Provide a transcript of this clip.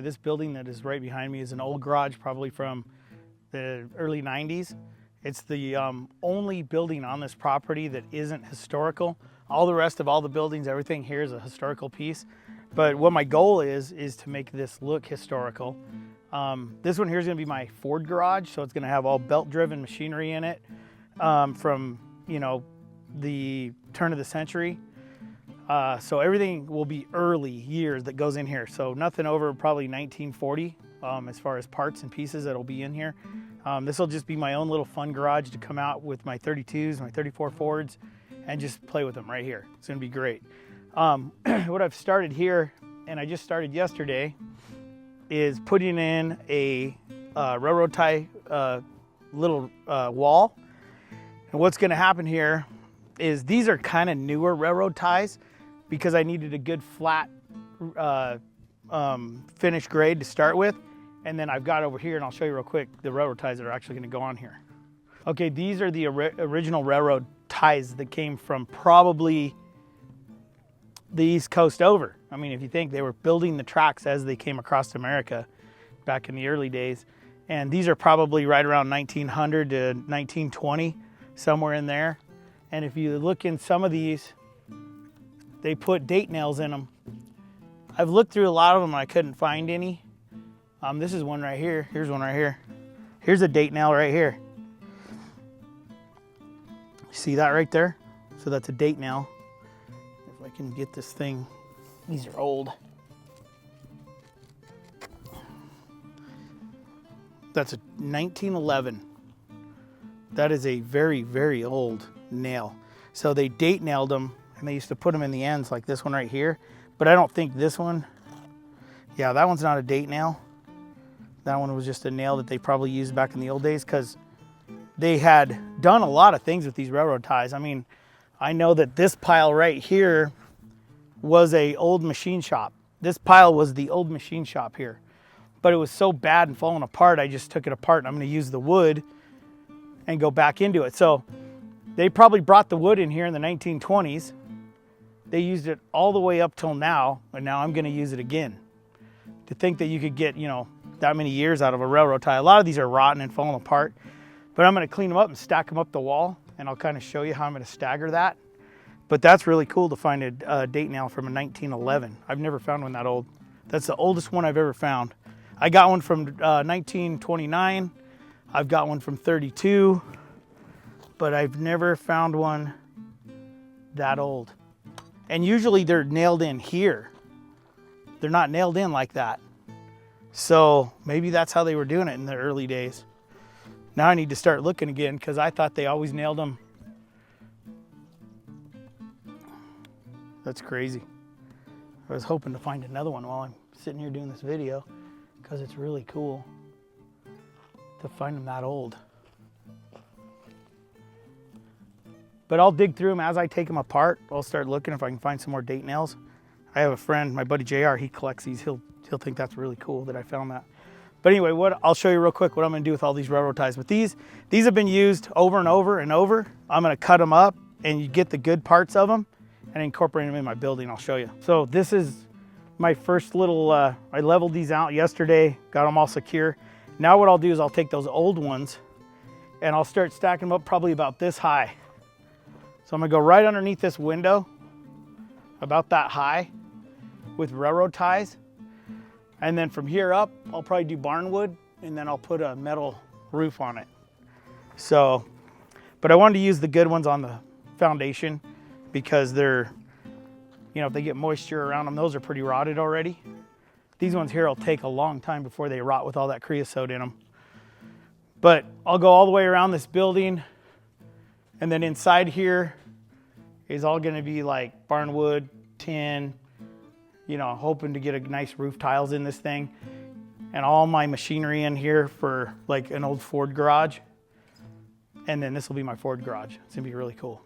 this building that is right behind me is an old garage, probably from the early 90s. It's the only building on this property that isn't historical. All the rest of all the buildings, everything here is a historical piece. But what my goal is to make this look historical. This one here is gonna be my Ford garage, so it's gonna have all belt-driven machinery in it from, you know, the turn of the century. So everything will be early years that goes in here. So nothing over probably 1940 as far as parts and pieces that'll be in here. This will just be my own little fun garage to come out with my 32s, my 34 Fords, and just play with them right here. It's gonna be great. What I've started here, and I just started yesterday, is putting in a railroad tie little wall. And what's gonna happen here is these are kind of newer railroad ties because I needed a good flat finish grade to start with. And then I've got over here, and I'll show you real quick, the railroad ties that are actually gonna go on here. Okay, these are the original railroad ties that came from probably the East Coast over. I mean, if you think, they were building the tracks as they came across America back in the early days. And these are probably right around 1900 to 1920, somewhere in there. And if you look in some of these, they put date nails in them. I've looked through a lot of them and I couldn't find any. This is one right here. Here's one right here. Here's a date nail right here. See that right there? So that's a date nail. If I can get this thing, these are old. That's a 1911. That is a very, very old nail. So they date nailed them, and they used to put them in the ends like this one right here. But I don't think this one, yeah, that one's not a date nail. That one was just a nail that they probably used back in the old days because they had done a lot of things with these railroad ties. I mean, I know that this pile right here was a old machine shop. This pile was the old machine shop here. But it was so bad and falling apart, I just took it apart, and I'm gonna use the wood and go back into it. So they probably brought the wood in here in the 1920s. They used it all the way up till now, and now I'm gonna use it again. To think that you could get, you know, that many years out of a railroad tie. A lot of these are rotten and falling apart, but I'm gonna clean them up and stack them up the wall, and I'll kind of show you how I'm gonna stagger that. But that's really cool to find a date nail from a 1911. I've never found one that old. That's the oldest one I've ever found. I got one from 1929. I've got one from 32, but I've never found one that old. And usually they're nailed in here. They're not nailed in like that. So maybe that's how they were doing it in the early days. Now I need to start looking again because I thought they always nailed them. That's crazy. I was hoping to find another one while I'm sitting here doing this video because it's really cool to find them that old. But I'll dig through them as I take them apart. I'll start looking if I can find some more date nails. I have a friend, my buddy JR, he collects these. He'll think that's really cool that I found that. But anyway, I'll show you real quick what I'm gonna do with all these railroad ties. But these have been used over and over and over. I'm gonna cut them up and you get the good parts of them and incorporate them in my building. I'll show you. So this is my first little, I leveled these out yesterday, got them all secure. Now what I'll do is I'll take those old ones and I'll start stacking them up probably about this high. So I'm gonna go right underneath this window, about that high, with railroad ties. And then from here up, I'll probably do barnwood, and then I'll put a metal roof on it. So, but I wanted to use the good ones on the foundation because they're, you know, if they get moisture around them, those are pretty rotted already. These ones here will take a long time before they rot with all that creosote in them. But I'll go all the way around this building, and then inside here is all gonna be like barnwood, tin, you know, hoping to get a nice roof tiles in this thing. And all my machinery in here for like an old Ford garage. And then this will be my Ford garage. It's gonna be really cool.